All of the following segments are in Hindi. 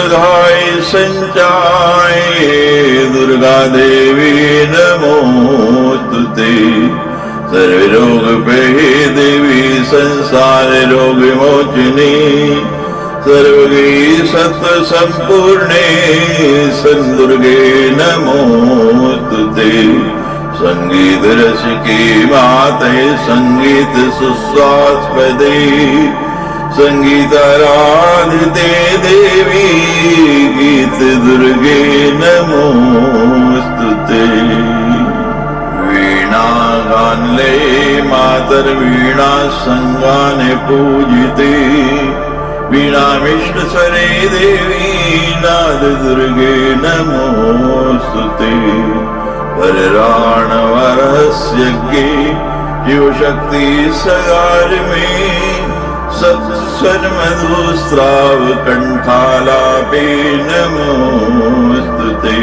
सुधाय संचाय दुर्गा देवी नमोस्तुते। सर्वरोग भये देवी संसार रोग विमोचिनी सर्वगी सत्व संपूर्णे संदुर्गे नमोस्तुते। संगीत रस की माते संगीत सुस्वास्पदे संगीताराधिते देवी गीत दुर्गे नमोस्तुते। वीणा गानले मातर वीणा संगाने पूजिते वीणा विष्णु स्वरे देवी नाद दुर्गे नमोस्तुते। वरराणवरहस्यज्ञे शिव शक्ति सगार में सत्स्वर मधुस्राव कंठालापे नमोस्तुते।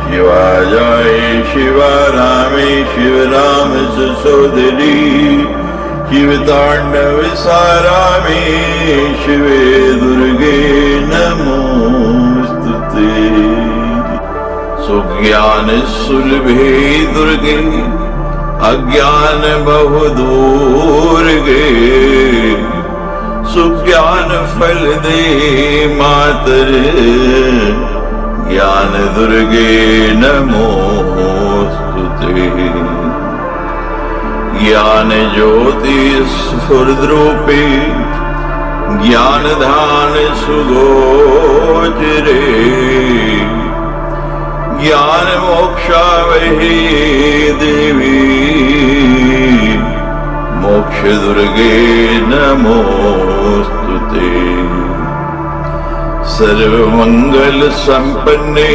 शिवाजाय शिवारामे शिवराम सुसोदरी शिव तांडव सारामे शिवे दुर्गे नमोस्तुते। सुज्ञान सुलभे दुर्गे अज्ञान बहु दूर गे सुज्ञान फल दे मातर ज्ञान दुर्गे नमोस्तुते। ज्ञान ज्योति स्फुरद्रूपे ज्ञान धान सुगोचरे ज्ञान मोक्षावहे देवी मोक्ष दुर्गे नमोस्तुते। सर्वमंगल संपन्ने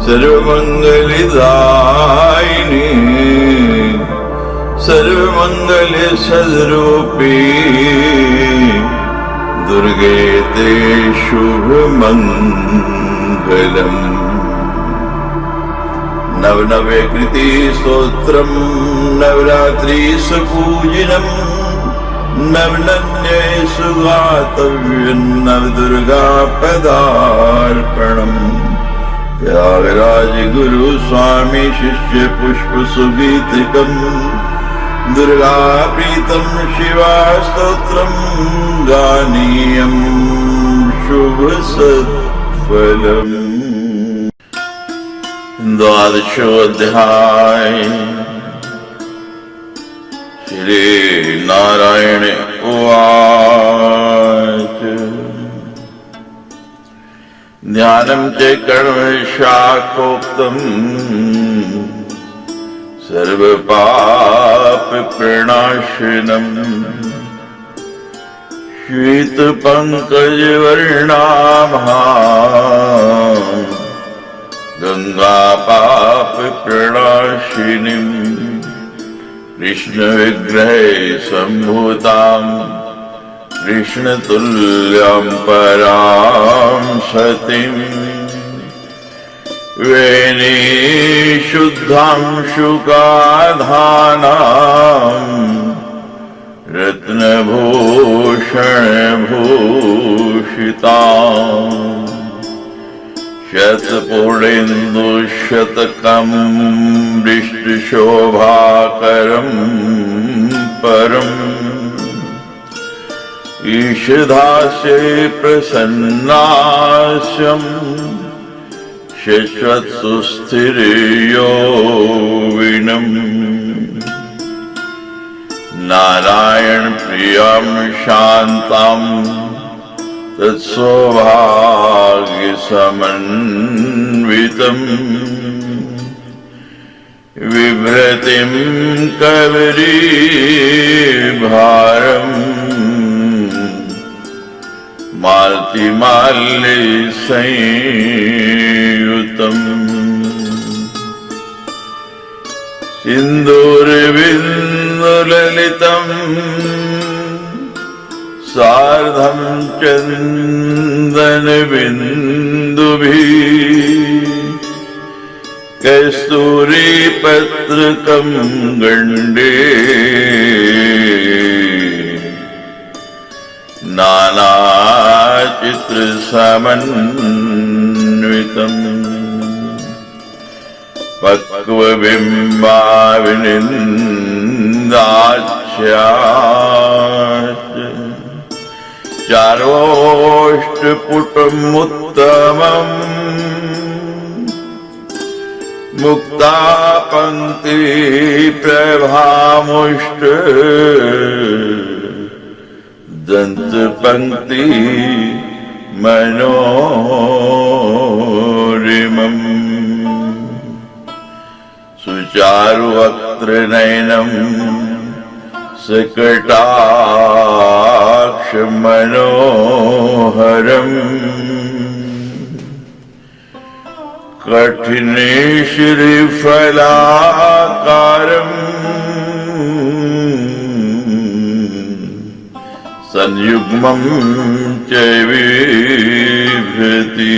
सर्वमंगलदायिनी सर्वमंगल सद्रूपी दुर्गे ते शुभ मंगलम्। नवनवे कृति स्तोत्रम नवरात्रि सुपूजनम नवनन्ये सुगातव्यं नवदुर्गा पदार्पणम्। त्यागराज गुरु स्वामी शिष्य पुष्प सुगीतिकम् दुर्गा प्रीतम शिवा स्तोत्रम गानीयं शुभ सत्फलम्। द्वादशोऽध्याय। श्री नारायण उवाच। ध्यानं च कर्म शाखोक्तम् सर्वपाप प्रणाशनम्। श्वेत पंकज वर्णाभा गंगा पाप प्रणाशिनीं कृष्ण विग्रह संभूतां कृष्ण तुल्यं परां सतीं वेणी शुद्धां शुकाधानां रत्नभूषण भूषितां शतपूर्णेन्दुशतकं दृष्टशोभाकरं परम् ईषदास्ये प्रसन्नास्यं शश्वत्सुस्थिर्योगिनम् नारायण प्रियं शान्तं तत्सौभाग्यसमन्वितम् बिभ्रतिं कबरीभारम् माल्तिमाल्यसंयुतम् सिन्दूरबिन्दुललितम् सार्धं चन्दनबिन्दुभिः कस्तूरीपत्रकं गण्डे नानाचित्रविचित्रम् चित्र समन्वितम् पक्व बिम्बाविनिन्दाख्यात् चारोष्टपुटमुत्तमम् मुक्ता पंक्ति प्रभामुष्ट दंत पंक्ति मनोरिमम् सुचारु वक्त्र नयनम् सकटाक्ष मनोहरम् कठिने श्रीफलाकारम् संयुग्मं च बिभ्रति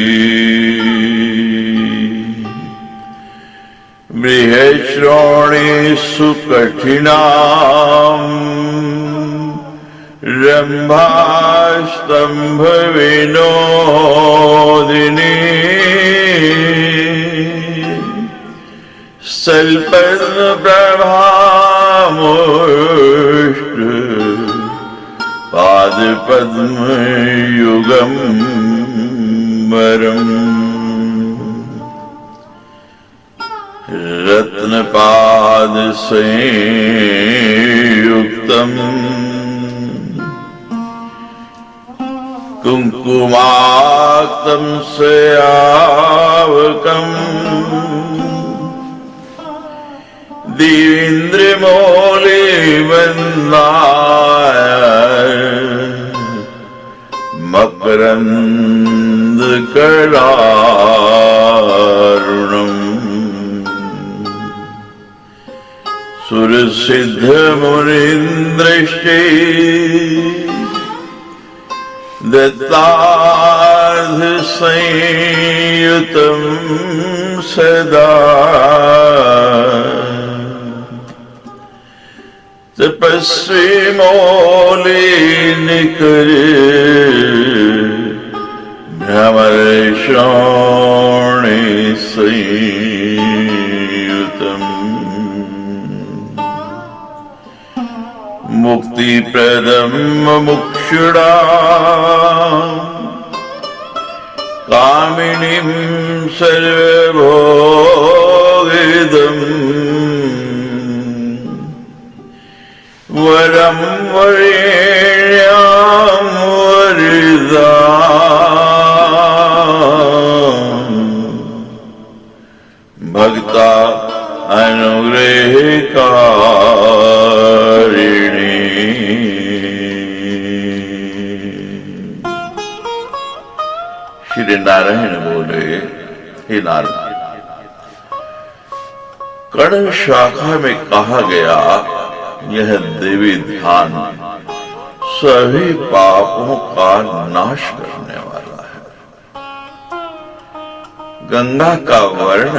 बृहश्रोणे सुकठिनाम् रम्भास्तम्भ विनोदिनी सल्पद्म प्रभामुष्ट पादपद्म युगं वरम् रत्नपाद संयुक्तम् कुंकुमाक्तं सयावकम् दिवीन्द्रमौले वन्दाय मकरन्दकरारुणम् सुरसिद्धमुनीन्द्रश्चे दत्तार्धसंयुतं सदा तपस्वी मौले निकरे भ्रमरश्रोणे संयुतम् मुक्तिप्रदं मुमुक्षुणा कामिनीं सर्वभोगिदम् वरं वरेण्यां वरदाम् भक्ता अनुग्रहकारिणी। श्री नारायण बोले, हे नारायण, कर्ण शाखा में कहा गया यह देवी ध्यान सभी पापों का नाश करने वाला है। गंगा का वर्ण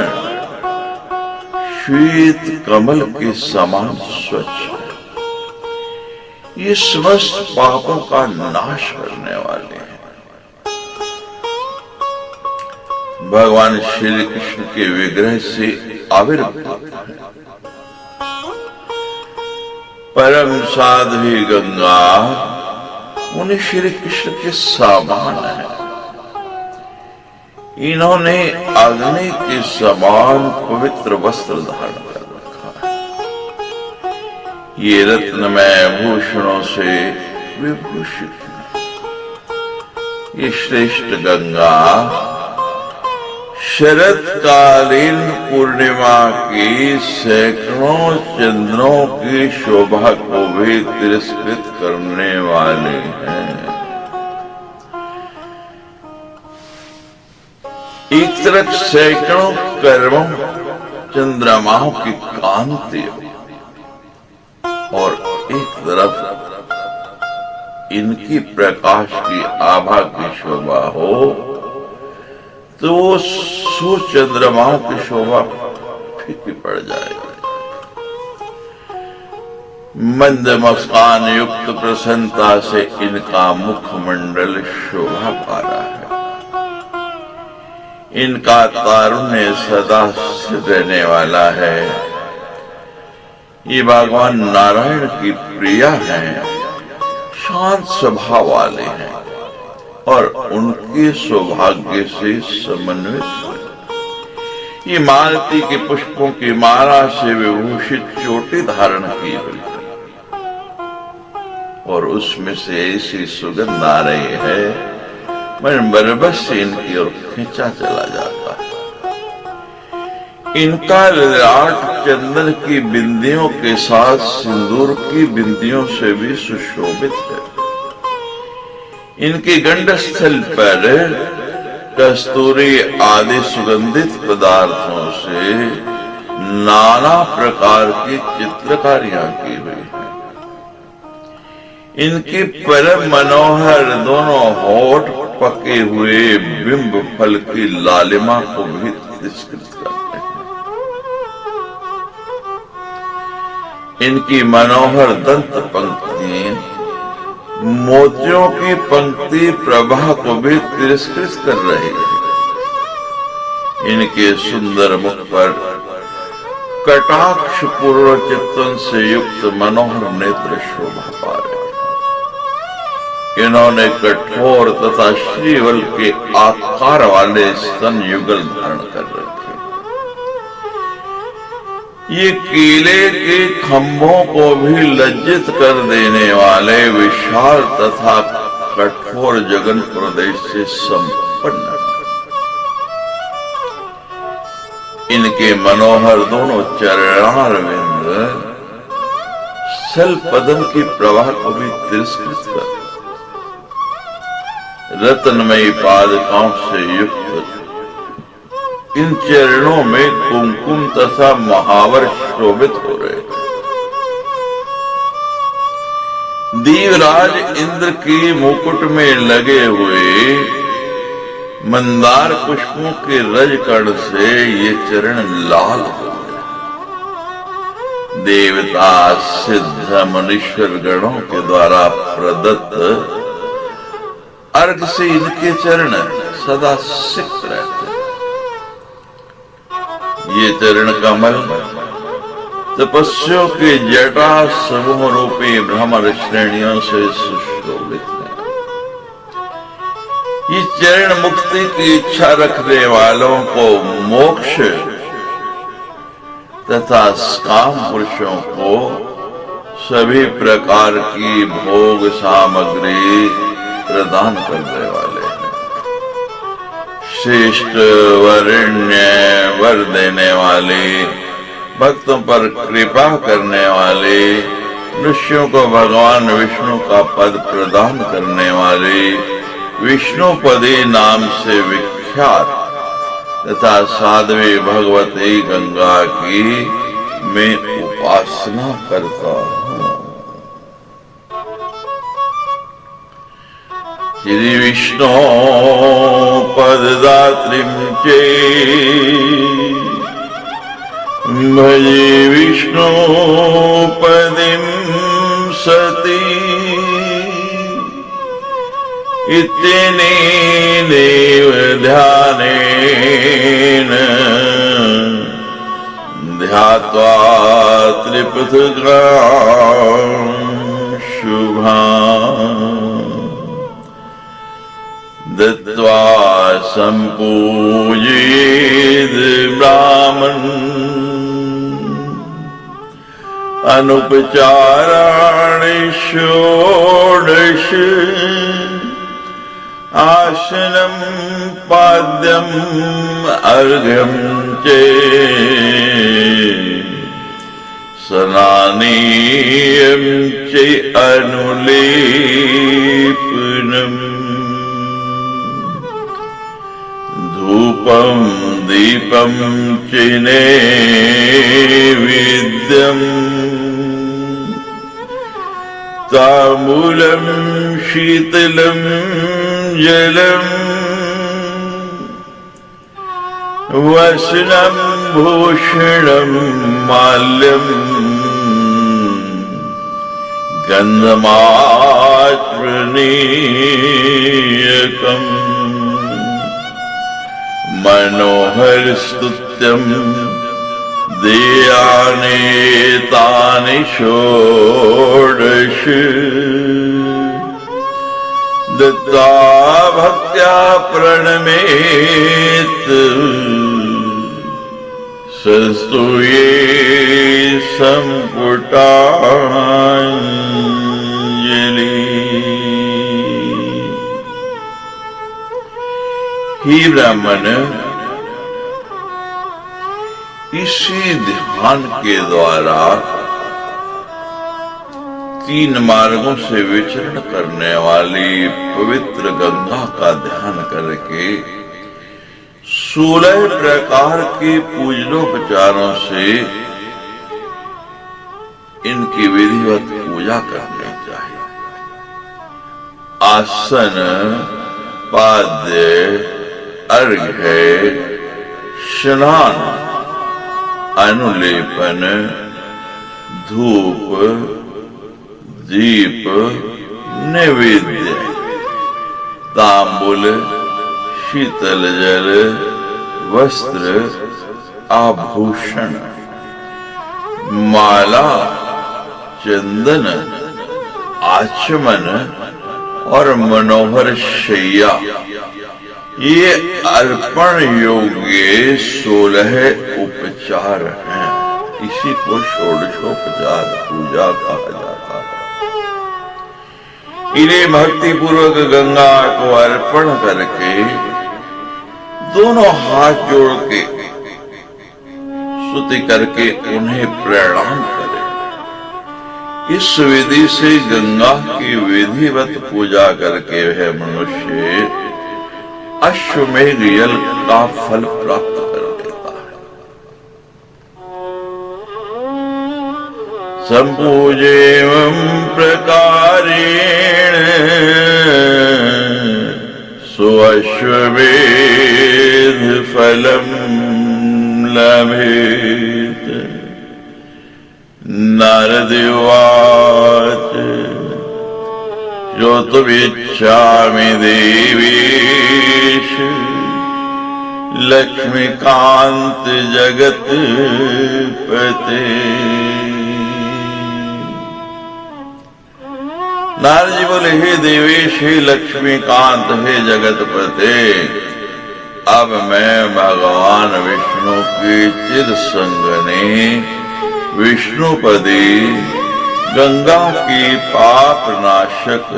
श्वेत कमल के समान स्वच्छ है। ये समस्त पापों का नाश करने वाले हैं। भगवान श्री कृष्ण के विग्रह से आविर्भूत है। परम साध्वी गंगा उन्हें श्री कृष्ण के समान है। इन्होंने अग्नि के समान पवित्र वस्त्र धारण कर रखा है। ये रत्नमय भूषणों से विभूषित है। ये श्रेष्ठ गंगा शरतकालीन पूर्णिमा की सैकड़ों चंद्रों की शोभा को भी तिरस्कृत करने वाले हैं। एक तरफ सैकड़ों कर्मों चंद्रमाओं की कांति और एक तरफ इनकी प्रकाश की आभा की शोभा हो, तो वो सो चंद्रमाओं की शोभा फीकी पड़ जाएगी। मंद मुस्कान युक्त प्रसन्नता से इनका मुखमंडल शोभा पा रहा है। इनका तारुण्य सदा स्थिर रहने वाला है। ये भगवान नारायण की प्रिया हैं, शांत स्वभाव वाले हैं और उनके सौभाग्य से समन्वित हुए। ये मालती के पुष्पों की माला से विभूषित चोटी धारण की हुई और उसमें से ऐसी सुगंध आ रही है, मन बरबस से इनकी ओर खींचा चला जाता है। इनका ललाट चंदन की बिंदियों के साथ सिंदूर की बिंदियों से भी सुशोभित है। इनके गंडस्थल पर कस्तूरी आदि सुगंधित पदार्थों से नाना प्रकार की चित्रकारियां की हुई हैं। इनके परम मनोहर दोनों होठ पके हुए बिंब फल की लालिमा को भी तिरस्कृत करते हैं। इनकी मनोहर दंत पंक्तियां मोतियों की पंक्ति प्रभा को भी तिरस्कृत कर रही है। इनके सुंदर मुख पर कटाक्ष पूर्ण चित्तन से युक्त मनोहर नेत्र शोभा पा रहे हैं। इन्होंने कठोर तथा श्रीवल के आकार वाले स्तन युगल धारण कर रखे। ये केले के खंभों को भी लज्जित कर देने वाले विशाल तथा कठोर जगन प्रदेश से संपन्न। इनके मनोहर दोनों चरणारविंद स्थल पदम की प्रवाह को भी तिरस्कृत कर रत्नमयी पादुकाओं से युक्त इन चरणों में कुमकुम तथा महावर शोभित हो रहे हैं। दीवराज इंद्र के मुकुट में लगे हुए मंदार पुष्पों के रजकण से ये चरण लाल हो गए। देवता सिद्ध मनुष्य गणों के द्वारा प्रदत्त अर्घ से इनके चरण सदा सिक्त रहते हैं। ये चरण कमल तपस्वियों के जटा समूह रूपी भ्रमर श्रेणियों से सुशोभित है। ये चरण मुक्ति की इच्छा रखने वालों को मोक्ष तथा काम पुरुषों को सभी प्रकार की भोग सामग्री प्रदान करने वाले हैं। श्रेष्ठ वरेण्य वर देने वाले, भक्तों पर कृपा करने वाले, मनुष्यों को भगवान विष्णु का पद प्रदान करने वाले, विष्णुपदी नाम से विख्यात तथा साध्वी भगवती गंगा की मैं उपासना करता हूँ। श्री विष्णु पददात्रीं चे भजे विष्णु पदिं सती इत्यनेनैव ध्यानेन ध्यात्वा त्रिपथगां शुभाम् दत्वा सम्पूजयेद् ब्राह्मण अनुपचाराणि षोडश आसनं पाद्यम् अर्घ्यं च स्नानीयं च अनुलेपनम् धूपं दीपं च नैवेद्यम् ताम्बूलं शीतलं जलम् वसनं भूषणं माल्यम् गन्धमात्मनीयकम् मनोहर स्तुत्यं देयानेतानि षोडश दत्ता भक्त्या प्रणमेत संस्तूये संपुटांजलि। हे ब्राह्मण, इसी ध्यान के द्वारा 3 मार्गों से विचरण करने वाली पवित्र गंगा का ध्यान करके 16 प्रकार के पूजनोपचारों से इनकी विधिवत पूजा करनी चाहिए। आसन, पाद्य, अर्घ्य, स्नान, अनुलेपन, धूप, दीप, नैवेद्य, तांबुल, शीतल जल, वस्त्र, आभूषण, माला, चंदन, आचमन और मनोहर शैया, ये अर्पण योग्य 16 उपचार हैं। इसी को षोडशोपचार पूजा कहा जाता है। इन्हें भक्ति पूर्वक गंगा को अर्पण करके दोनों हाथ जोड़ के स्तुति करके उन्हें प्रणाम करें। इस विधि से गंगा की विधिवत पूजा करके वह मनुष्य अश्वमेध यज्ञ का फल प्राप्त कर लेता है। संपूजेवं प्रकारेण सुअश्वमेध फलम लभेत। नारद उवाच योतुमिच्छामि देवेश लक्ष्मीकांत जगतपते। नारद जी बोले, हे देवेश, हे लक्ष्मीकांत, हे जगतपते, अब मैं भगवान विष्णु के चिर संगने विष्णुपदी गंगा की पाप नाशक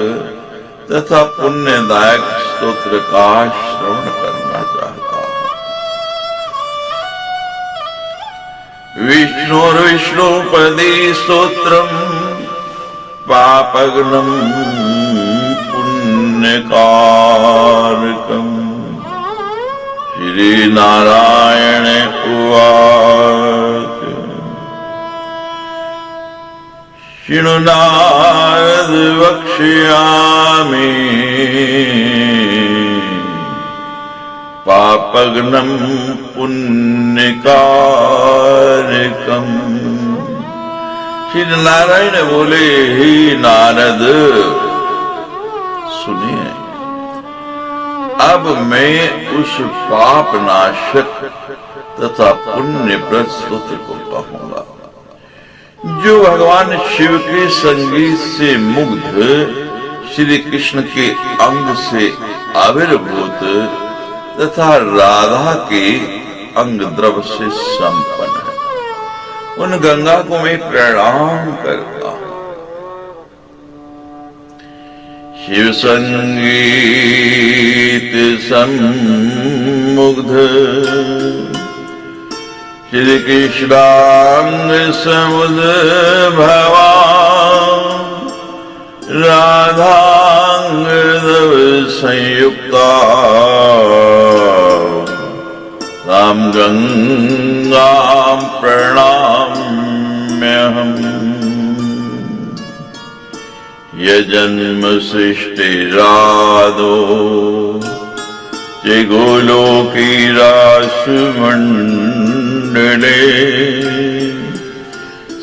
तथा पुण्यदायक स्तोत्र का श्रवण करना चाहता हूं। विष्णुर्विष्णुपदी स्तोत्रम पापग्नं पुण्यकारकम्। श्री नारायण उवाच शृणु नारद वक्ष्यामि पापग्नं पुण्यकारकम्। श्री नारायण बोले, हे नारद सुनिए, अब मैं उस पाप नाशक तथा पुण्यप्रद स्तोत्र को कहूंगा जो भगवान शिव के संगीत से मुग्ध श्री कृष्ण के अंग से आविर्भूत तथा राधा के अंग द्रव से संपन्न है। उन गंगा को मैं प्रणाम करता हूं। शिव संगीत सम्मुग्ध श्री कृष्णांग समुद्भवा राधांग संयुक्ता तां गंगां प्रणाम्यहम्। यजन्म सृष्टिरादो चे गोलोकी रासमण्डले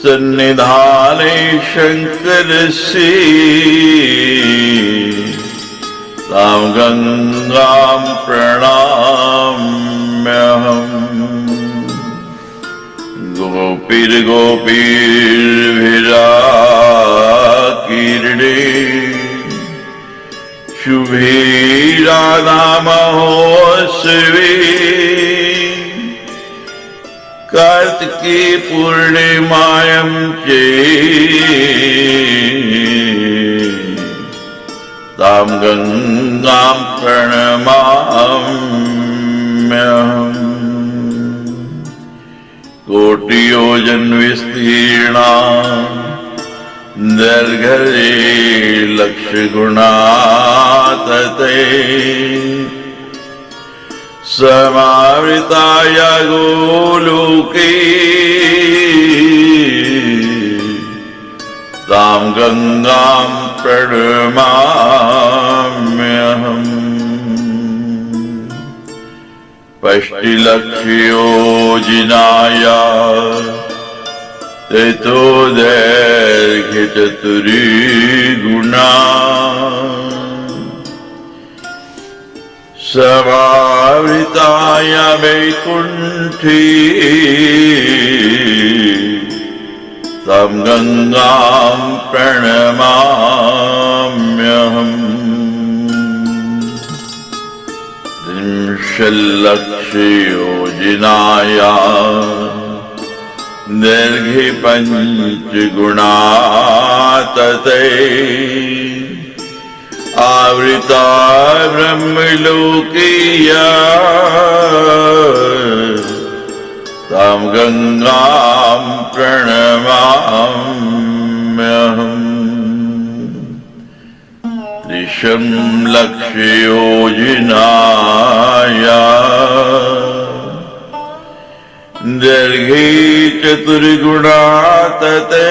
सन्निधाने शंकरस्य तां गंगां प्रणाम्यहम्। गोपीर्गोपीर्भिराकीर्णे शुभे राधा महोत्सवे कार्तिके पूर्णिमायां च तां गंगां प्रणमाम्यहम्। कोटियोजन विस्तीर्णा दर्घरे लक्ष्य गुणा तते समावृताय गोलोके तां गंगां प्रणमाम्यहम्। पष्टिलक्ष्योजिनाया ततो दैर्घ्य चतुरी गुणा समावृताय वैकुंठी तां गंगां प्रणमाम्यहम्। त्रिंशल्लक्षयोजनाया दैर्घ्ये पंचगुणा तते आवृता ब्रह्मलोकीया तां गंगां प्रणमाम्यहम्। त्रिशं लक्षयोजनाया दैर्घ्ये चतुर्गुणा तते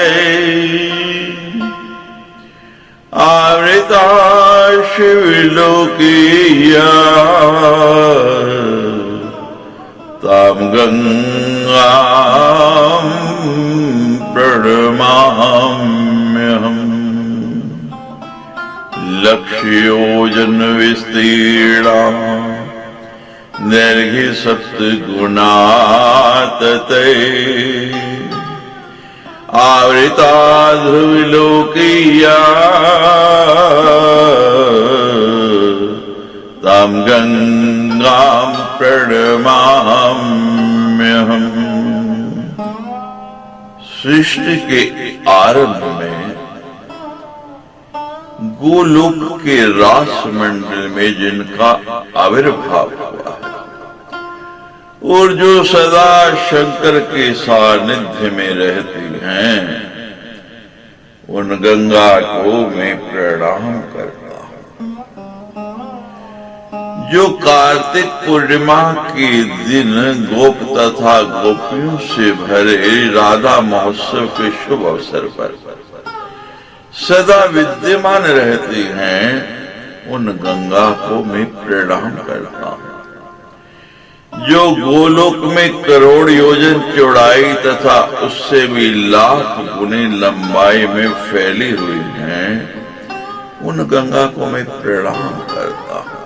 आवृता शिवलोकीया तां गंगां प्रणमाम्यहम्। लक्षयोजन विस्तीर्णा दैर्घ्ये सप्तगुणा तते आवृता ध्रुवलोकीया तां गंगां प्रणमाम्यहम्। सृष्टि के आरंभ में गोलोक के रास मंडल में जिनका आविर्भाव हुआ और जो सदा शंकर के सानिध्य में रहती हैं, उन गंगा को मैं प्रणाम करता हूं। जो कार्तिक पूर्णिमा के दिन गोप तथा गोपियों से भरे राधा महोत्सव के शुभ अवसर पर सदा विद्यमान रहती हैं, उन गंगा को मैं प्रणाम करता हूं। जो गोलोक में करोड़ योजन चौड़ाई तथा उससे भी लाख गुने लंबाई में फैली हुई हैं, उन गंगा को मैं प्रणाम करता हूं।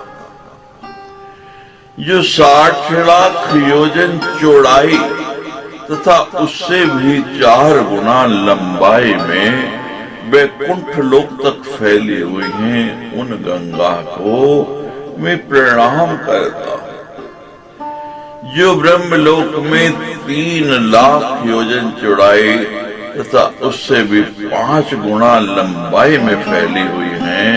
जो 60 लाख योजन चौड़ाई तथा उससे भी 4 गुना लंबाई में वैकुंठ लोक तक फैली हुई हैं, उन गंगा को मैं प्रणाम करता हूं। जो ब्रह्मलोक में 3 लाख योजन चौड़ाई तथा उससे भी 5 गुना लंबाई में फैली हुई हैं,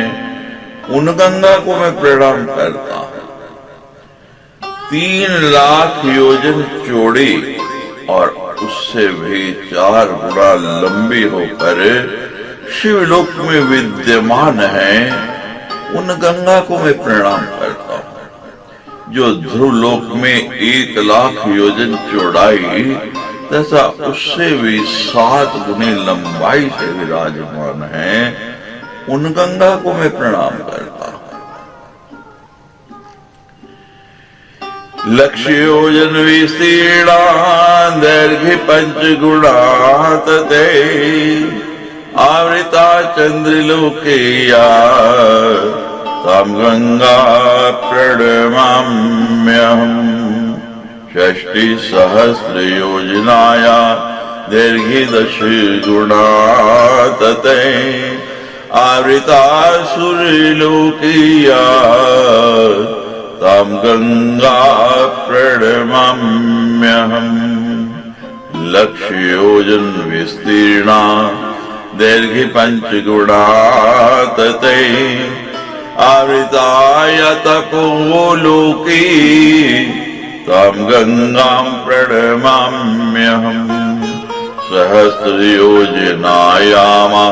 उन गंगा को मैं प्रणाम करता हूं। 3 लाख योजन चौड़ी और उससे भी 4 गुना लंबी होकर शिवलोक में विद्यमान है, उन गंगा को मैं प्रणाम करता हूं। जो ध्रुवलोक में 1 लाख योजन चौड़ाई तथा उससे भी 7 गुने लंबाई से विराजमान है, उन गंगा को मैं प्रणाम करता हूं। लक्ष्य योजन विस्तीर्णा दैर्घ्य पंचगुणा तते आवृता चंद्रलोकेया ताम गंगा प्रणमाम्यहम् षष्टि सहस्र योजनाया दैर्घ्य दश गुणा तते आवृता सूर्यलोकीया ताम गंगा प्रणमाम्यहम् लक्ष्य योजन विस्तीर्णा दैर्घ्य पंचगुणा तते आवृताय तपोलोकी ताम गंगां प्रणमाम्यहम् सहस्र योजनायामा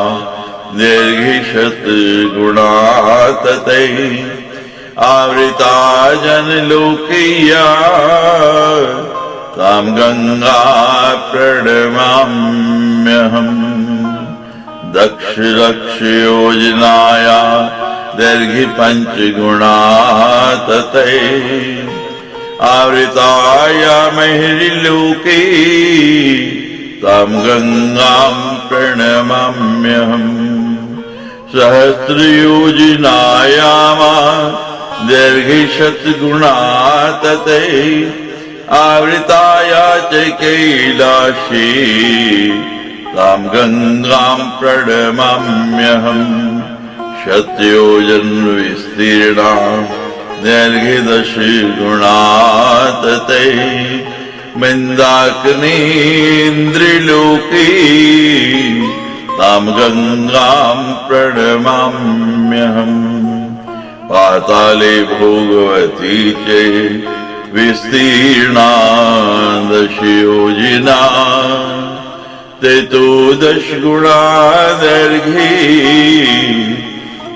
दैर्घ्य शतगुणा तते आवृता जनलोकीया ताम गंगा प्रणमाम्यहम् दक्ष लक्ष योजनाया दैर्घ्य पंचगुणा तते आवृताय महिर्लोकी ताम गंगां प्रणमाम्यहम् सहस्र योजनायामा दैर्घ्य शतगुणा तते आवृताय च कैलाशी ताम गंगां प्रणमाम्यहम् शतयोजन विस्तीर्णा दैर्घ्य दश गुणा तते मंदाकिनीन्द्रलोकी ताम गंगां प्रणमाम्यहम् पाताले भोगवती च विस्तीर्णा दश योजना तेतोदश गुणा दैर्घ्ये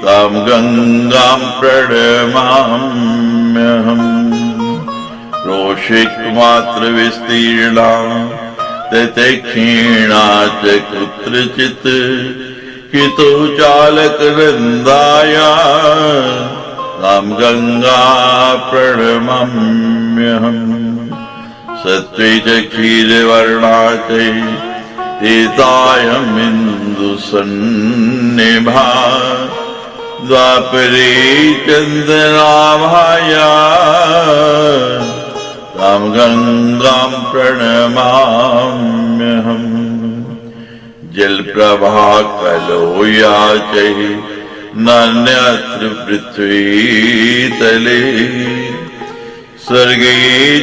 ताम गंगां प्रणमाम्यहम् रोषिक मात्र विस्तीर्णा तते क्षीणा च कुत्रचित् कितो चालक नंदाया ताम गंगा प्रणमाम्यहम् सत्वे च क्षीरवर्णा च एतायमिन्दुसन्निभा द्वापरे चन्द्रनाभाया ताम गंगां प्रणमाम्यहम् जलप्रभा कलोया च नान्यत्र पृथ्वीतले स्वर्गे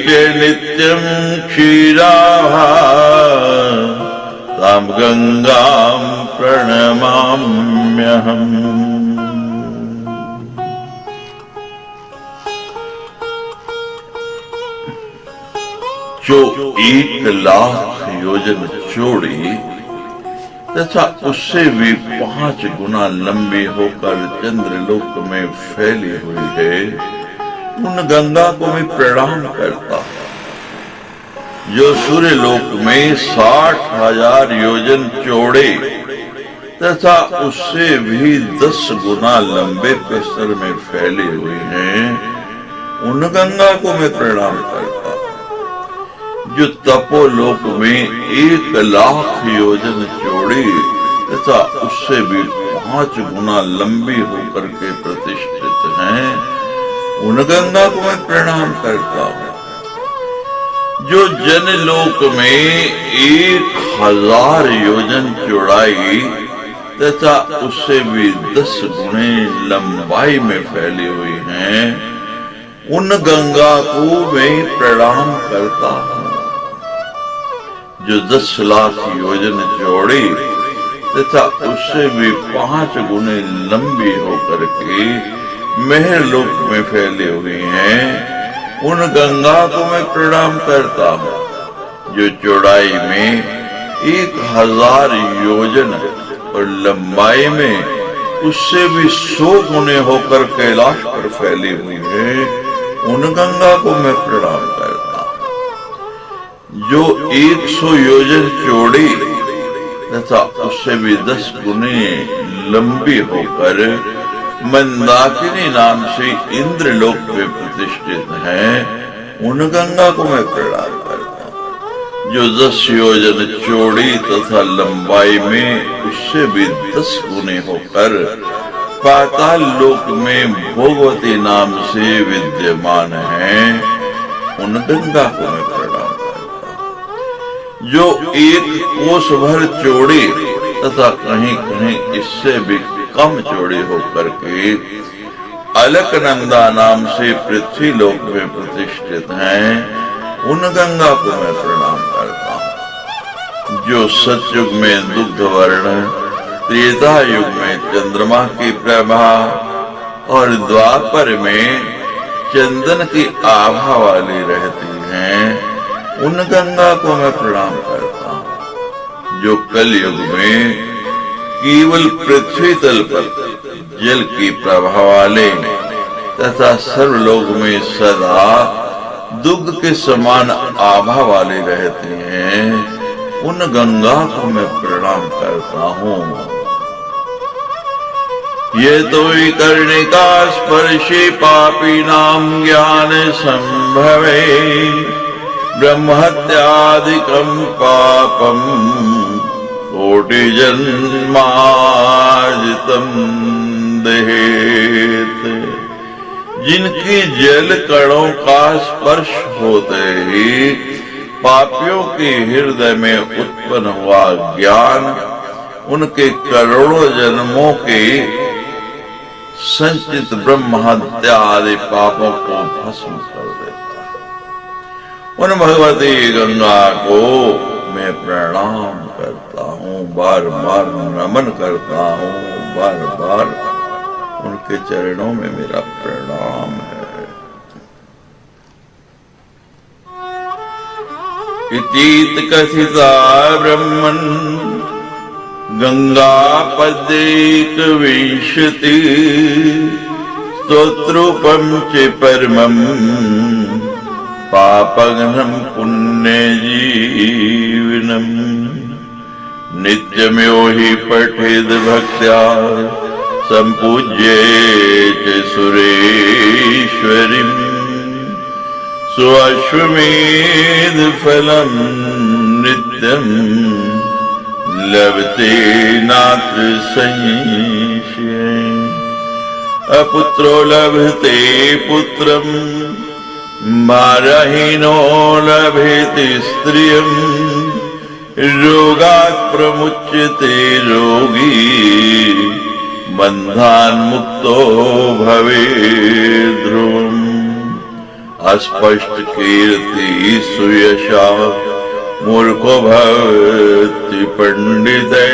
च नित्यं क्षीराभा ताम गंगां प्रणमाम्यहम् जो 1,00,000 योजन चौड़ी तथा उससे भी 5 गुना लंबी होकर चंद्रलोक में फैली हुई है, उन गंगा को मैं प्रणाम करता हूँ। जो सूर्यलोक में 60,000 योजन चौड़े तथा उससे भी 10 गुना लंबे प्रस्तर में फैली हुई हैं, उन गंगा को मैं प्रणाम करता हूँ। जो तपोलोक में 1,00,000 योजन चौड़ी तथा उससे भी 5 गुना लंबी होकर के प्रतिष्ठित हैं, उन गंगा को मैं प्रणाम करता हूँ। जो जनलोक में 1,000 योजन चौड़ाई तथा उससे भी 10 गुणे लंबाई में फैली हुई हैं, उन गंगा को मैं प्रणाम करता हूँ। जो 10 लाख योजन चौड़ी तथा उससे भी 5 गुने लंबी होकर के महरलोक में फैली हुई हैं, उन गंगा को मैं प्रणाम करता हूँ। जो चौड़ाई में 1,000 योजन और लंबाई में उससे भी 100 गुने होकर कैलाश पर फैली हुई है, उन गंगा को मैं प्रणाम करता हूँ। जो 100 योजन चौड़ी तथा उससे भी 10 गुने लंबी होकर मंदाकिनी नाम से इंद्रलोक में प्रतिष्ठित है, उन गंगा को मैं प्रणाम करता हूँ जो 10 योजन चौड़ी तथा लंबाई में उससे भी 10 गुने होकर पाताल लोक में भोगवती नाम से विद्यमान है। उन गंगा को मैं प्रणाम करता हूँ जो 1 कोस भर चौड़ी तथा कहीं कहीं इससे भी कम चौड़ी होकर के अलकनंदा नाम से पृथ्वी लोक में प्रतिष्ठित हैं। उन गंगा को मैं प्रणाम करता हूँ जो सतयुग में दुग्ध वर्ण, त्रेता युग में चंद्रमा की प्रभा और द्वापर में चंदन की आभा वाली रहती हैं। उन गंगा को मैं प्रणाम करता हूँ जो कलयुग में केवल पृथ्वी तल पर जल की प्रभा वाले तथा सर्वलोक में सदा दुग्ध के समान आभा वाली रहती हैं। उन गंगा को मैं प्रणाम करता हूँ। ये तो कर्णिका स्पर्शे पापी नाम ज्ञान संभवे ब्रह्मत्यादिकं पापम कोटि जन्मार्जितम् देहेत। जिनकी जल कणों का स्पर्श होते ही पापियों के हृदय में उत्पन्न हुआ ज्ञान उनके करोड़ों जन्मों के संचित ब्रह्म हत्या आदि पापों को भस्म कर देता है। उन भगवती गंगा को मैं प्रणाम करता हूँ, बार बार नमन करता हूँ, बार बार उनके चरणों में मेरा प्रणाम है। इतीत कथिता ब्रह्मन् गंगा पद्यैक विंशति स्तोत्ररूपं च परमं पापघ्नं पुण्य जीवनम् नित्यमयो हि पठेद भक्त्या संपूज्ये च सुरेश्वरीं स्वाश्वमेध फलं नित्यं लभते नात्र संशयः। अपुत्रो लभते पुत्रं मारहीनो लभेति स्त्रियं रोगात् प्रमुच्यते रोगी बन्धान्मुक्तो भवेत् ध्रुवम्। अस्पष्ट कीर्ति सुयशा मूर्खो भवति पंडिते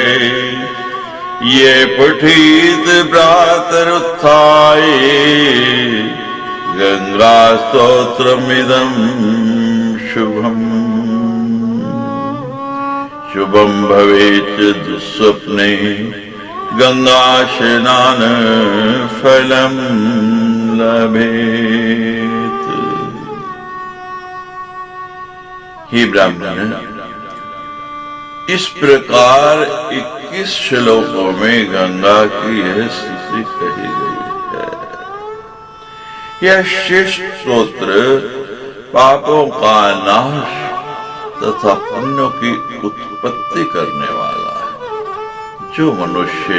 ये पठित प्रातरुत्थाय गंगा स्तोत्रमिदं शुभम्। शुभं भवेत् दुःस्वप्ने गंगा स्नान फलं लभेत्। हे ब्राह्मण, इस प्रकार 21 श्लोकों में गंगा की यह स्थिति कही गई है। यह शेष स्तोत्र पापों का नाश तथा पुण्यों की उत्पत्ति करने वाला है। जो मनुष्य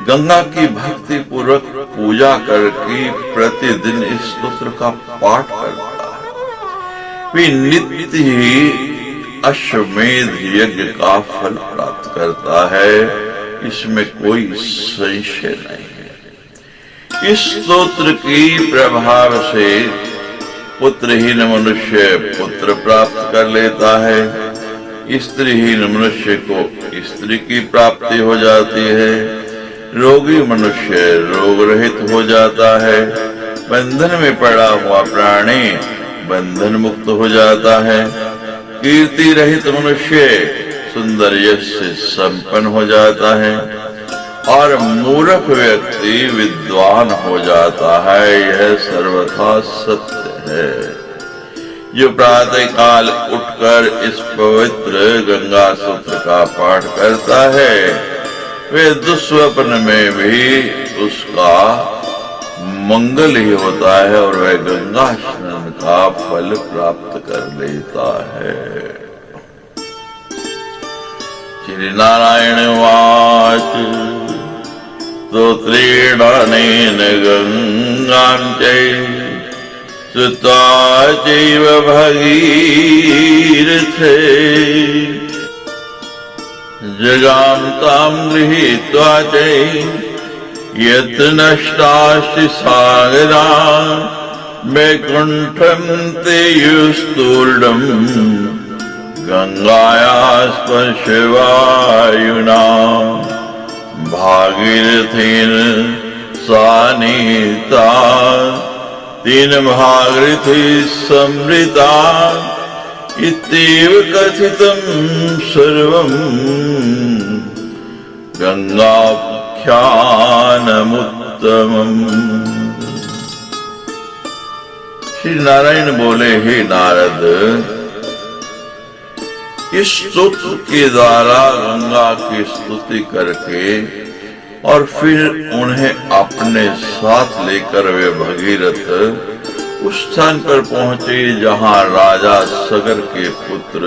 गंगा की भक्ति पूर्वक पूजा करके प्रतिदिन इस स्तोत्र का पाठ करता है वे नित्य ही अश्वमेध यज्ञ का फल प्राप्त करता है। इसमें कोई संशय नहीं है। इस स्तोत्र की प्रभाव से पुत्रहीन मनुष्य पुत्र प्राप्त कर लेता है, स्त्रीहीन मनुष्य को स्त्री की प्राप्ति हो जाती है, रोगी मनुष्य रोग रहित हो जाता है, बंधन में पड़ा हुआ प्राणी बंधन मुक्त हो जाता है, कीर्ति रहित मनुष्य सुंदर यश से संपन्न हो जाता है और मूर्ख व्यक्ति विद्वान हो जाता है। यह सर्वथा सत्य है। जो प्रातः काल उठकर इस पवित्र गंगा स्तोत्र का पाठ करता है वे दुस्वप्न में भी उसका मंगल ही होता है और वह गंगा स्नान का फल प्राप्त कर लेता है। श्री नारायण वाच स्तोत्रेणानेन गंगां श्रुत्वा चैव भगीरथे जगाम तां गृहीत्वा च यत् नष्टास्ति सागरा वैकुण्ठं तेयुस्तूर्णम् गंगाया स्पर्शवायुना भागीरथेन सानिहिता तेन भागीरथी समृता इत्येव कथितं सर्वं गंगाख्यानमुत्तमम्। श्री नारायण बोले, हे नारद, इस स्तोत्र के द्वारा गंगा की स्तुति करके और फिर उन्हें अपने साथ लेकर वे भगीरथ उस स्थान पर पहुंचे जहां राजा सगर के पुत्र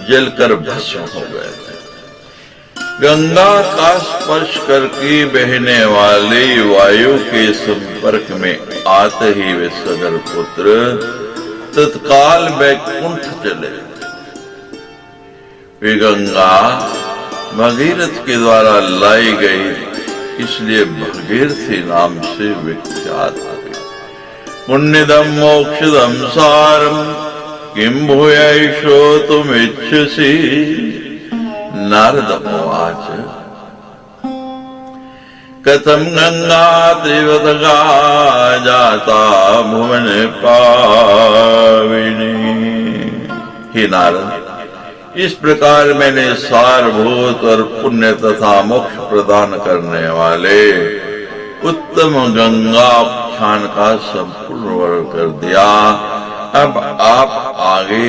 जलकर भस्म हो गए थे। गंगा का स्पर्श करके बहने वाले वायु के संपर्क में आते ही वे सगर पुत्र तत्काल वैकुंठ चले। वे गंगा भगीरथ के द्वारा लाई गई, इसलिए भगीरथी नाम से विख्यात हुई। पुण्यदम मोक्षदम सारम किम भूय श्रोतुमिच्छसि नारद उवाच कथम गंगा देवतगा जाता भुवन पाविनी। हे नारद, इस प्रकार मैंने सारभूत और पुण्य तथा मोक्ष प्रदान करने वाले उत्तम गंगा खान का संपूर्ण वर्णन कर दिया। अब आप आगे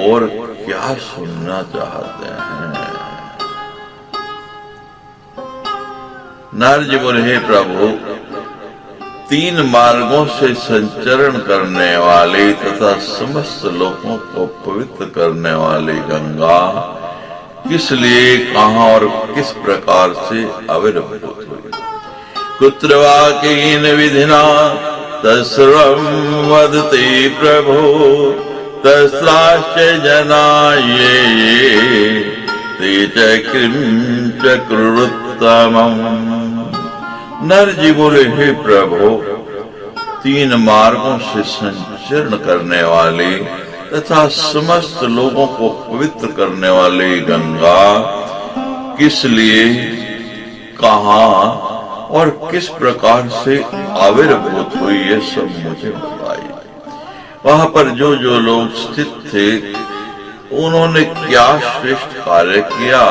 और क्या सुनना चाहते हैं? नारद जी बोले, हे प्रभु, 3 मार्गों से संचरण करने वाली तथा समस्त लोगों को पवित्र करने वाली गंगा किस लिए, कहां और किस प्रकार से आविर्भूत हुई? कुत्र वा केन विधिना तत्सर्वं वदति प्रभो तस्राश्च जना ये ते च किं चक्रुरुत्तमम्। नर जी बोले, हे प्रभु, 3 मार्गों से संचरण करने वाली तथा समस्त लोगों को पवित्र करने वाली गंगा किस लिए, कहां और किस प्रकार से आविर्भूत हुई, ये सब मुझे बताइए। वहां पर जो जो लोग स्थित थे उन्होंने क्या श्रेष्ठ कार्य किया,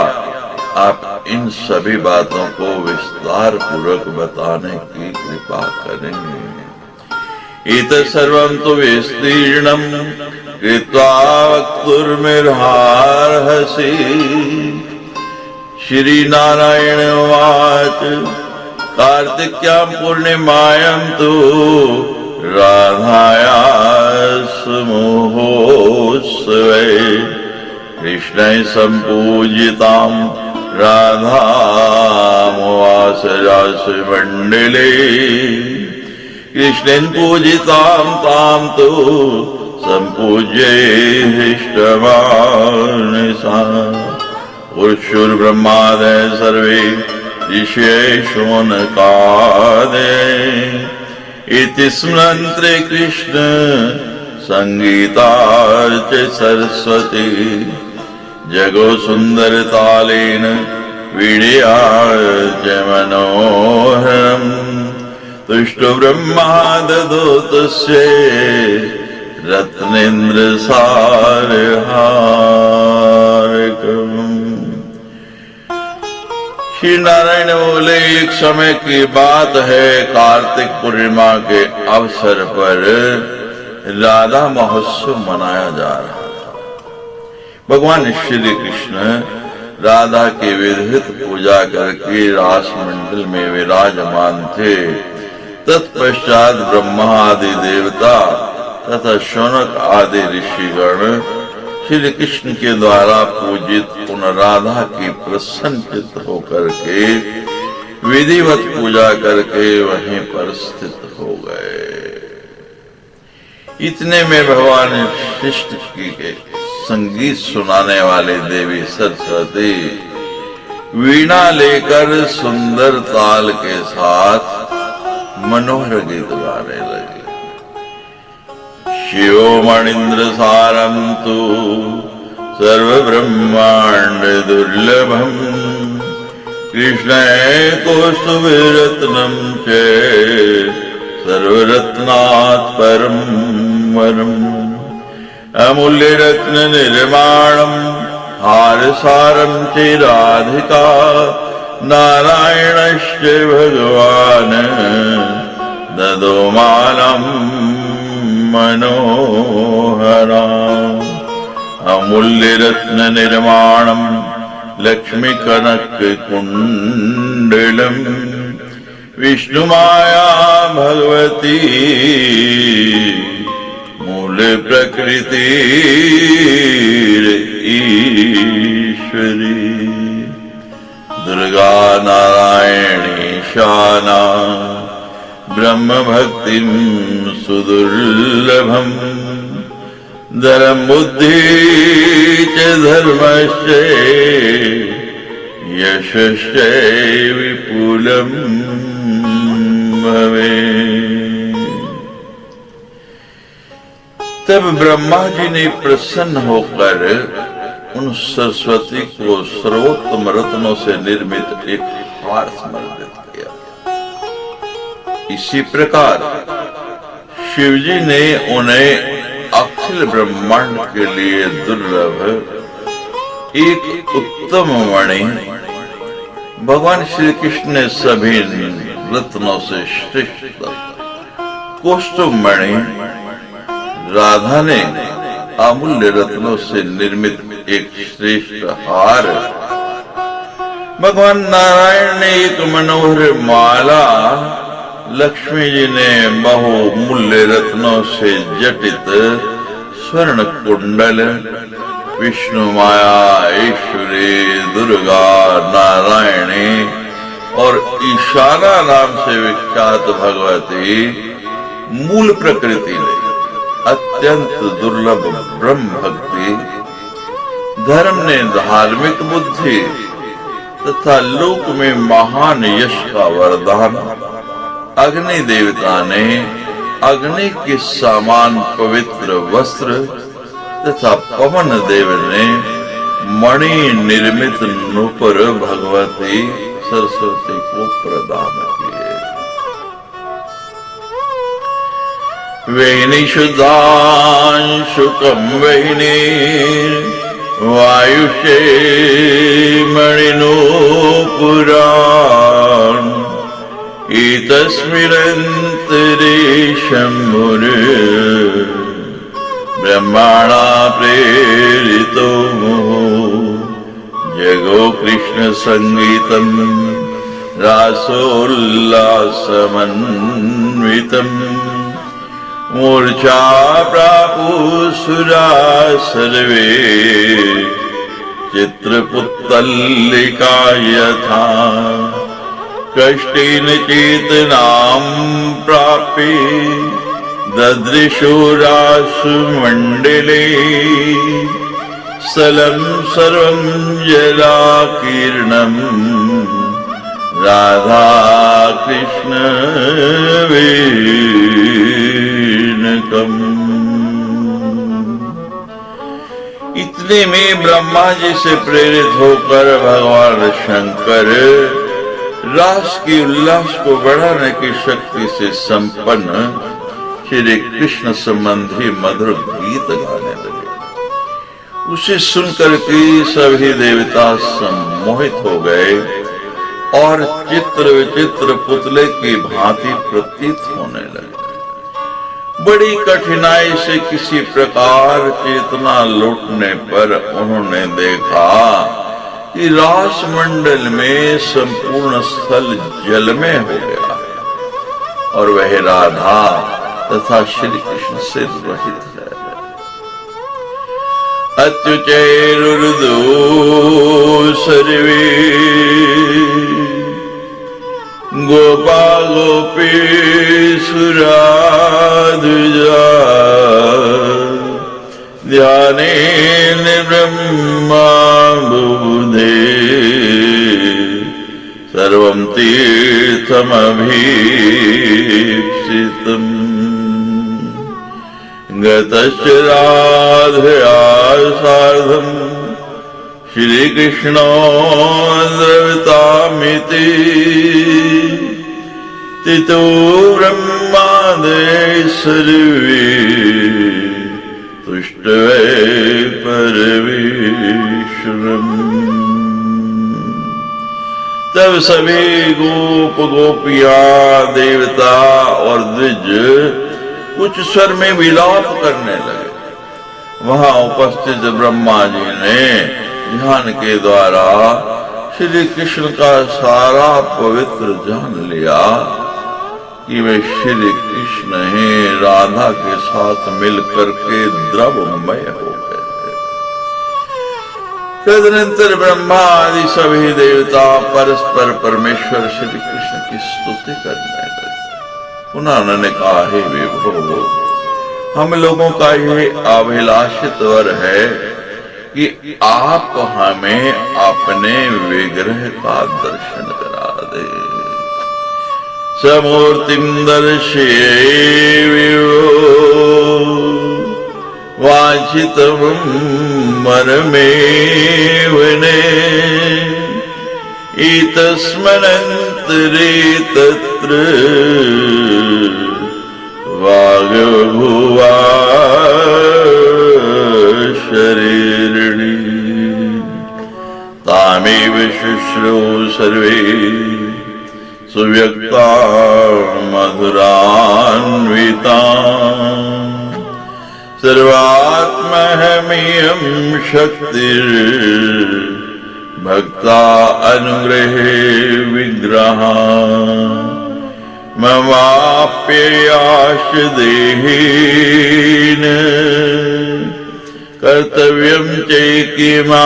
आप इन सभी बातों को विस्तार पूर्वक बताने की कृपा करेंगे। एतत् सर्वं तु विस्तीर्णं कृत्वा वक्तुर्मिर्हार्हसि। श्री नारायण उवाच कार्तिक्यां पूर्णिमायां तु राधायाः महोत्सवे कृष्णैः सम्पूजितां राधामुवासरासि मण्डले कृष्णेन पूजितां तां तु सम्पूज्य हृष्टवान् सा। पुरुषुर्ब्रह्मादयः सर्वे ऋषयः शौनकादयः इति स्मरन्ते कृष्ण संगीतार्च सरस्वती। जगो सुंदर तालेन वीणयार्च मनोहरम् तुष्टो ब्रह्मा ददो तस्यै रत्नेन्द्र सारहारकम्। श्री नारायण बोले, एक समय की बात है, कार्तिक पूर्णिमा के अवसर पर राधा महोत्सव मनाया जा रहा था। भगवान श्री कृष्ण राधा की विधिवत पूजा करके रास मंडल में विराजमान थे। तत्पश्चात ब्रह्मा आदि देवता तथा शौनक आदि ऋषिगण श्री कृष्ण के द्वारा पूजित उन राधा की प्रसन्नचित्त होकर के विधिवत पूजा करके वहीं पर स्थित हो गए। इतने में भगवान शिष्ट की के संगीत सुनाने वाले देवी सरस्वती वीणा लेकर सुंदर ताल के साथ मनोहर गीत गाने लगे। शिवो मणिन्द्र सारं तु सर्व ब्रह्मांड दुर्लभम कृष्णे कौस्तुभरत्नं च सर्वरत्नात् परं वरम् अमूल्य रत्न निर्माणं हारसारं च राधिका नारायणश्च भगवान् ददो मानं मनोहरा। अमूल्य रत्न निर्माणं लक्ष्मी कनक कुंडलम विष्णु माया भगवती मूल प्रकृति ईश्वरी दुर्गा नारायणी शाना ब्रह्म भक्तिं सुदुर्लभम धर्म बुद्धि च धर्मश्च यशश्च विपुलम भवे। तब ब्रह्मा जी ने प्रसन्न होकर उन सरस्वती को सर्वोत्तम रत्नों से निर्मित एक हार समर्पित किया। इसी प्रकार शिवजी ने उन्हें अखिल ब्रह्मांड के लिए दुर्लभ एक उत्तम मणि भगवान श्री कृष्ण ने सभी रत्नों से श्रेष्ठ कौस्तुभ मणि राधा ने अमूल्य रत्नों से निर्मित एक श्रेष्ठ हार भगवान नारायण ने एक मनोहर माला लक्ष्मी जी ने बहुमूल्य रत्नों से जटित स्वर्ण कुंडल विष्णु माया ईश्वरी दुर्गा नारायणी और ईशाना नाम से विख्यात भगवती मूल प्रकृति ने अत्यंत दुर्लभ ब्रह्म भक्ति धर्म ने धार्मिक बुद्धि तथा लोक में महान यश का वरदान अग्नि देवता ने अग्नि के समान पवित्र वस्त्र तथा पवन देव ने मणि निर्मित नूपुर भगवती सरस्वती को प्रदान किए। वेहिनी शुद्धांशुकं वेहिनी वायुषे मणिनूपुरान् एतस्मिन्नन्तरे शम्भुर् ब्रह्मणा प्रेरितो जगो कृष्ण संगीतं रासोल्लासमन्वितम् मूर्छा प्रापुसुरा सर्वे चित्रपुत्तल्लिका यथा कष्टेन चेतनां प्राप्य ददृशुरासु मण्डले स्थलं सर्वं जलाकीर्णं राधा कृष्ण वेणुकम्। इतने में ब्रह्मा जी से प्रेरित होकर भगवान शंकर रास की उल्लास को बढ़ाने की शक्ति से संपन्न श्री कृष्ण संबंधी मधुर गीत गाने लगे। उसे सुनकर के सभी देवता सम्मोहित हो गए और चित्र विचित्र पुतले की भांति प्रतीत होने लगे। बड़ी कठिनाई से किसी प्रकार चेतना लौटने पर उन्होंने देखा कि रास मंडल में संपूर्ण स्थल जल में हो गया है और वह राधा तथा श्री कृष्ण से रहित है। अत्युचैरुर्दो सर्वे गोपा गोपीसुराधुजा ध्यानेन ब्रह्मा बुधे सर्वं तीर्थमभीप्सितम् गतश्च राधया सार्धं श्रीकृष्णो द्रवितामिति तितो ब्रह्मादय सर्वे तुष्टवे परमेश्वरम्। तब सभी गोप गोपियां देवता और द्विज उच्च स्वर में विलाप करने लगे। वहां उपस्थित ब्रह्मा जी ने ध्यान के द्वारा श्री कृष्ण का सारा पवित्र जान लिया कि वे श्री कृष्ण ही राधा के साथ मिलकर के द्रवमय हो गए। तदनंतर ब्रह्मा आदि सभी देवता परस्पर परमेश्वर श्री कृष्ण की स्तुति करने लगे। उन्होंने कहा, हे विभो, हम लोगों का ये अभिलाषित वर है कि आप हमें अपने विग्रह का दर्शन करा दे। समूर्तिम दर्शय विभो वांछितं वरमेवने इतस्मनन्तरे तत्र वागभुवा शरीरिणी तामेव शुश्रू सर्वे सुव्यक्ता मधुरान्विता सर्वात्महमियं शक्तिर् भक्ता अनुग्रहे विग्रहा ममाप्ययाश देहेन कर्तव्यं चैकिमावयो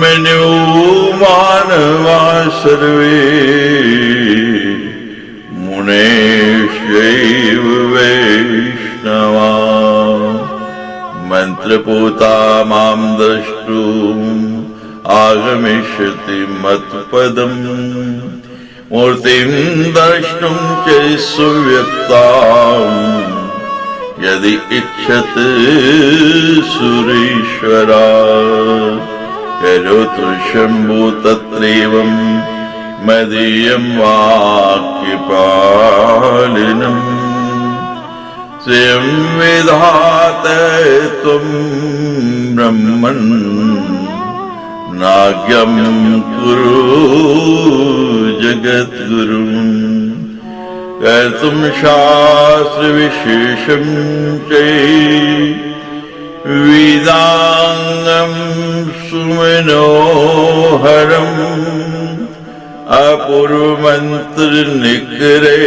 मनो मानवा सर्वे मुनेश्वैव वैष्णवा मंत्रपूता मां द्रष्टुम् आगमिष्यति मत्पदम् मूर्तिं द्रष्टुं च सुव्यक्ताम् यदि इच्छति सुरेश्वरा करोतु शम्भो तत्रैवं मदीयं वाक्यपालिनम् स्वयं विधाते त्वं ब्रह्मन् नाज्ञं कुरु जगद्गुरुम् कर्तुं शास्त्रविशेषं च वेदांगं सुमनोहरम् अपूर्वमन्त्रनिकरे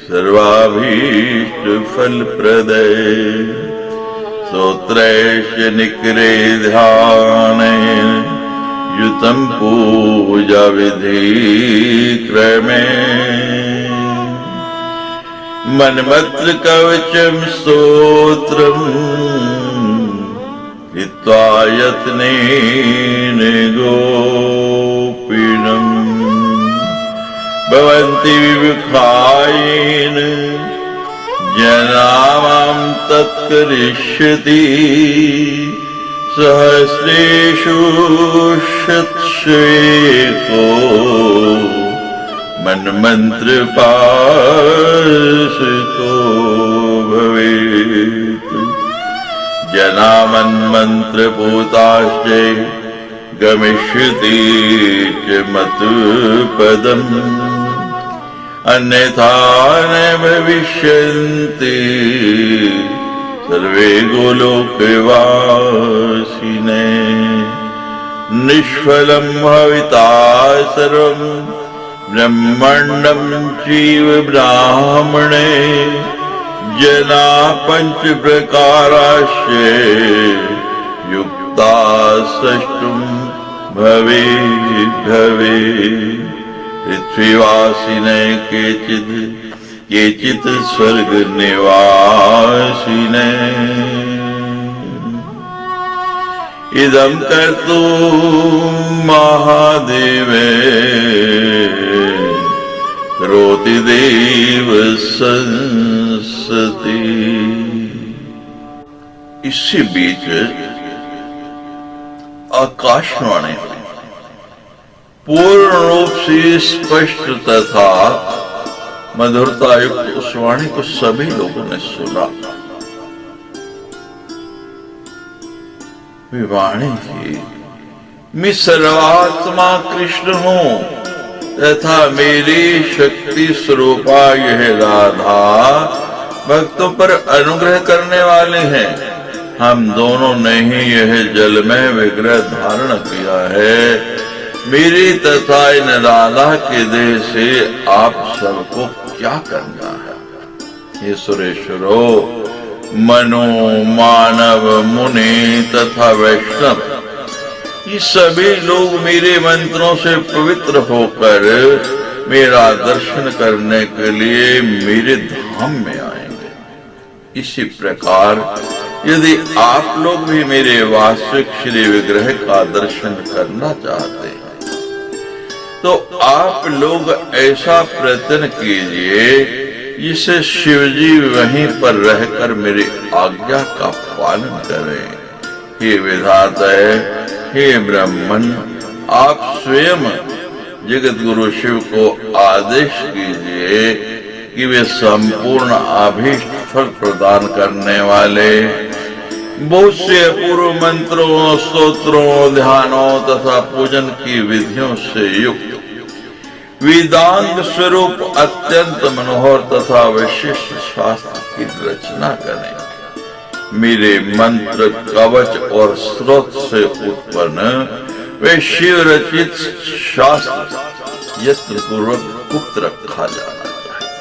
सर्वाभीष्टफलप्रदे स्तोत्रैश्च निकरे ध्यानेन युतं पूजाविधि क्रमे मन्मन्त्रकवचं स्तोत्रम् हित्वा यत्नेन गोपिनम् भवन्ति विमुखायेन जनानां तत्करिष्यति सहस्रेषु शतशेको मन्मन्त्रपाशितो भवेत् जना मन्मन्त्रपूताश्च गमिष्यति च मत्पदम् अन्यथा न भविष्यन्ति सर्वे गोलोकवासिने निष्फलं भविता सर्वं ब्रह्मांडं चैव ब्राह्मणे जना पंच प्रकाराश्च युक्ता सष्टुं भवे पृथ्वीवासिने केचित् स्वर्ग निवासिने इदं कर्तुं महादेवे करोति देव संसति। इसी बीच आकाशवाणी पूर्ण रूप से स्पष्ट तथा मधुरता युक्त उस वाणी को सभी लोगों ने सुना। वाणी की मैं सर्वात्मा कृष्ण हूं तथा मेरी शक्ति स्वरूपा यह राधा भक्तों पर अनुग्रह करने वाले हैं। हम दोनों ने ही यह जल में विग्रह धारण किया है। मेरी तथा इन राधा के देह से आप सबको क्या करना है? ये सुरेश्वरो, मनो, मानव, मुनि तथा वैष्णव ये सभी लोग मेरे मंत्रों से पवित्र होकर मेरा दर्शन करने के लिए मेरे धाम में आएंगे। इसी प्रकार यदि आप लोग भी मेरे वास्तविक श्री विग्रह का दर्शन करना चाहते हैं तो आप लोग ऐसा प्रयत्न कीजिए जिससे शिवजी वहीं पर रहकर मेरी आज्ञा का पालन करें। हे विधाता, हे ब्राह्मण, आप स्वयं जगत गुरु शिव को आदेश कीजिए कि वे संपूर्ण अभीष्ट फल प्रदान करने वाले बहुत से अपूर्व मंत्रों, स्तोत्रों, ध्यानों तथा पूजन की विधियों से युक्त वेदांत स्वरूप अत्यंत मनोहर तथा विशिष्ट शास्त्र की रचना करें। मेरे मंत्र, कवच और स्रोत से उत्पन्न वे शिव रचित शास्त्र यत्न पूर्वक गुप्त रखा जाना चाहिए।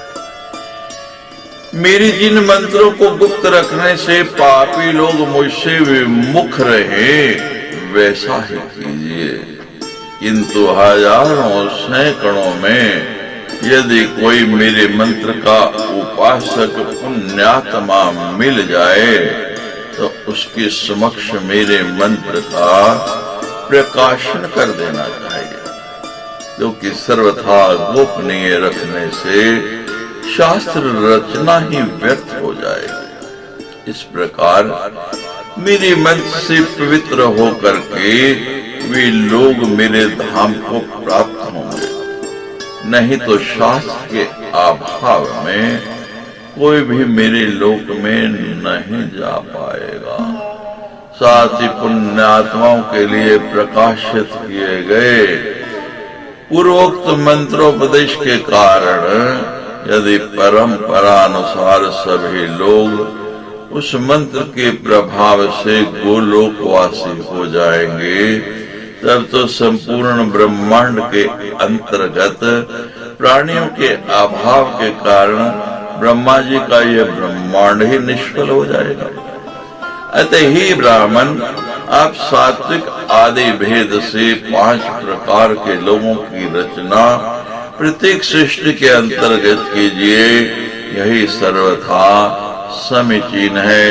मेरे जिन मंत्रों को गुप्त रखने से पापी लोग मुझसे विमुख रहे वैसा ही कीजिए। किंतु हजारों सैकड़ों में यदि कोई मेरे मंत्र का उपासक पुण्यात्मा मिल जाए तो उसके समक्ष मेरे मंत्र का प्रकाशन कर देना चाहिए, क्योंकि सर्वथा गोपनीय रखने से शास्त्र रचना ही व्यर्थ हो जाएगी। इस प्रकार मेरे मंत्र से पवित्र होकर के वे लोग मेरे धाम को प्राप्त होंगे, नहीं तो शास्त्र के अभाव में कोई भी मेरे लोक में नहीं जा पाएगा। साथ ही पुण्यात्माओं के लिए प्रकाशित किए गए पूर्वोक्त मंत्रोपदेश के कारण यदि परंपरा अनुसार सभी लोग उस मंत्र के प्रभाव से गोलोकवासी हो जाएंगे, तब तो संपूर्ण ब्रह्मांड के अंतर्गत प्राणियों के अभाव के कारण ब्रह्मा जी का यह ब्रह्मांड ही निष्फल हो जाएगा। अतः ही ब्राह्मण, आप सात्विक आदि भेद से 5 प्रकार के लोगों की रचना प्रत्येक सृष्टि के अंतर्गत कीजिए। यही सर्वथा समीचीन है।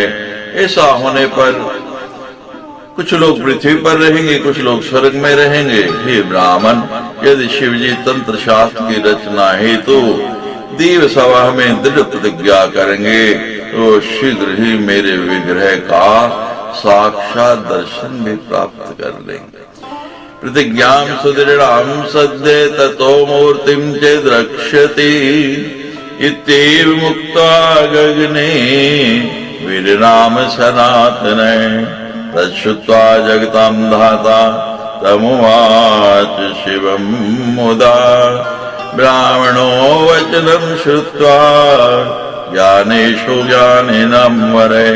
ऐसा होने पर कुछ लोग पृथ्वी पर रहेंगे, कुछ लोग स्वर्ग में रहेंगे। हे ब्राह्मण, यदि शिवजी तंत्र शास्त्र की रचना हेतु देव सभा में दृढ़ प्रतिज्ञा करेंगे तो शीघ्र ही मेरे विग्रह का साक्षात दर्शन भी प्राप्त कर लेंगे। प्रतिज्ञां सुदृढ़ां सद्य ततो मूर्तिं च द्रक्ष्यति इत्येव मुक्त्वा गगने वीरनाम सनातने तच्छ्रुत्वा जगतां धाता तमुवाच शिवं मुदा ब्राह्मणो वचनं श्रुत्वा ज्ञानेषु ज्ञानिनं वरे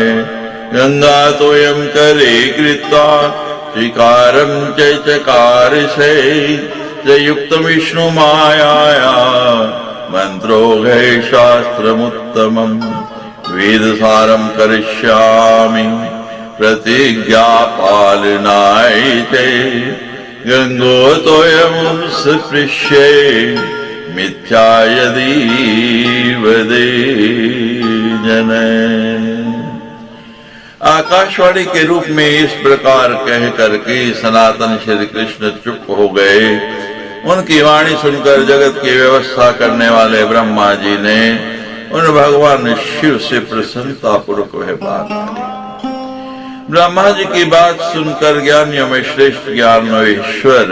गंगातोयं करे कृत्वा स्वीकारं च चकारिषे युक्त विष्णु मायाया मंत्रो गए शास्त्रमुत्तमं वेदसारं करिष्यामि प्रतिज्ञा पालनाय ते गंगोतोयमुत्सपृश्ये मिथ्या यदि वदे जन। आकाशवाणी के रूप में इस प्रकार कह करके सनातन श्री कृष्ण चुप हो गए। उनकी वाणी सुनकर जगत की व्यवस्था करने वाले ब्रह्मा जी ने उन भगवान शिव से प्रसन्नता पूर्वक वह बात कही। ब्रह्मा जी की बात सुनकर ज्ञानियों में श्रेष्ठ ज्ञानेश्वर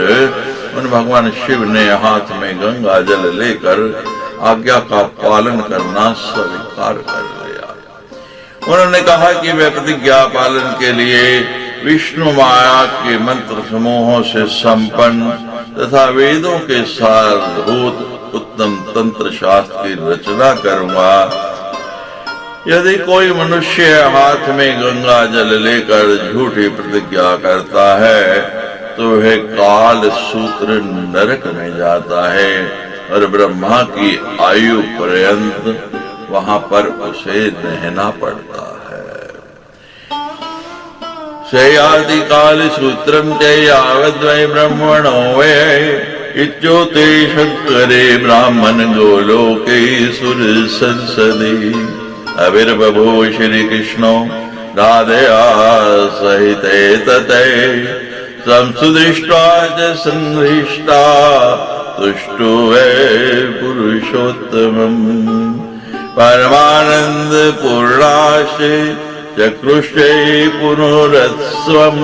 उन भगवान शिव ने हाथ में गंगा जल लेकर आज्ञा का पालन करना स्वीकार कर लिया। उन्होंने कहा कि वे प्रतिज्ञा पालन के लिए विष्णु माया के मंत्र समूहों से संपन्न तथा वेदों के सारभूत उत्तम तंत्र शास्त्र की रचना करूंगा। यदि कोई मनुष्य हाथ में गंगा जल लेकर झूठी प्रतिज्ञा करता है तो वह काल सूत्र नरक में जाता है और ब्रह्मा की आयु पर्यंत वहां पर उसे रहना पड़ता है। शयादि काल सूत्रम च यावद्वै ब्रह्मणो वै इत्योते शंकरे ब्राह्मण गोलोके सुर संसदे अविर्बभो श्री कृष्णो राधया सहिते तते संसुदृष्ट्वा च संहृष्टा तुष्टो वै पुरुषोत्तमम् परमानंद पूर्णाशे चक्रुष्टे पुनरस्वम्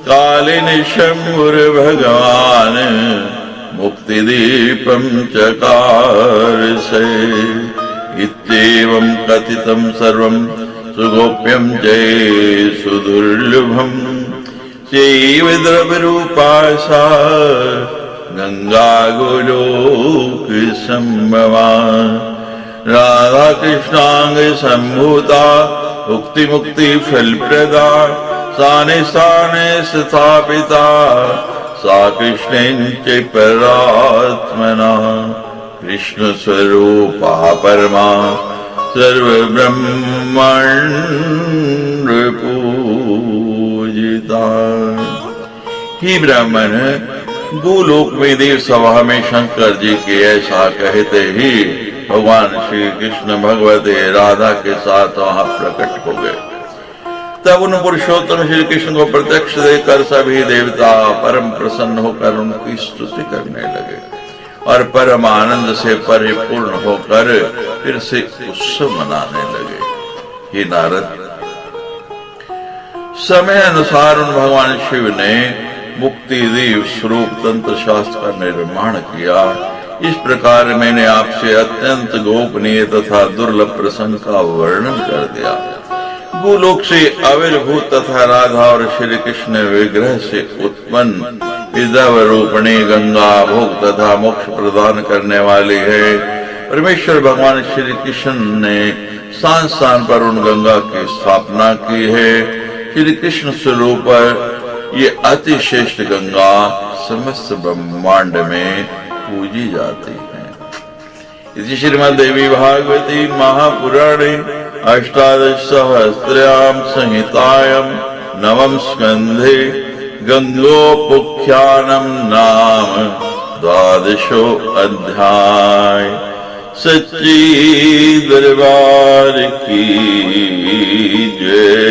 कालिनिशम्भुर्भगवान् मुक्तिदीपं चकारसे इत्येवं कथितं सर्वं सुगोप्यं च सुदुर्लभम् चैव द्रव्यरूपा सा गंगा गोलोक संभवा राधा कृष्णांग संभूता मुक्ति मुक्ति फल प्रदा साने साने स्थापिता सा कृष्णेन च परात्मना कृष्ण स्वरूपा परमा सर्व ब्रह्मांड पूजिता। ही ब्राह्मण गोलोक में देव सभा में शंकर जी के ऐसा कहते ही भगवान श्री कृष्ण भगवती राधा के साथ वहां प्रकट हो गए। तब उन पुरुषोत्तम श्री कृष्ण को प्रत्यक्ष देखकर सभी देवता परम प्रसन्न होकर उनकी स्तुति करने लगे और परम आनंद से परिपूर्ण होकर फिर से उत्सव मनाने लगे। हे नारद, समय अनुसार उन भगवान शिव ने मुक्ति देव स्वरूप तंत्र शास्त्र का निर्माण किया। इस प्रकार मैंने आपसे अत्यंत गोपनीय तथा दुर्लभ प्रसंग का वर्णन कर दिया। गोलोक से आविर्भूत तथा राधा और श्री कृष्ण विग्रह से उत्पन्न विद्याव रूपणी गंगा भोग तथा मोक्ष प्रदान करने वाली है। परमेश्वर भगवान श्री कृष्ण ने स्थान स्थान पर उन गंगा की स्थापना की है। श्री कृष्ण स्वरूप ये अति श्रेष्ठ गंगा समस्त ब्रह्मांड में पूजी जाती है। इति श्रीमद्देवी भागवती महापुराणे अष्टादश सहस्रयां संहितायां नवम स्कंधे गंगोपाख्यानं नाम द्वादशो अध्याय। सच्ची दरबार की जय।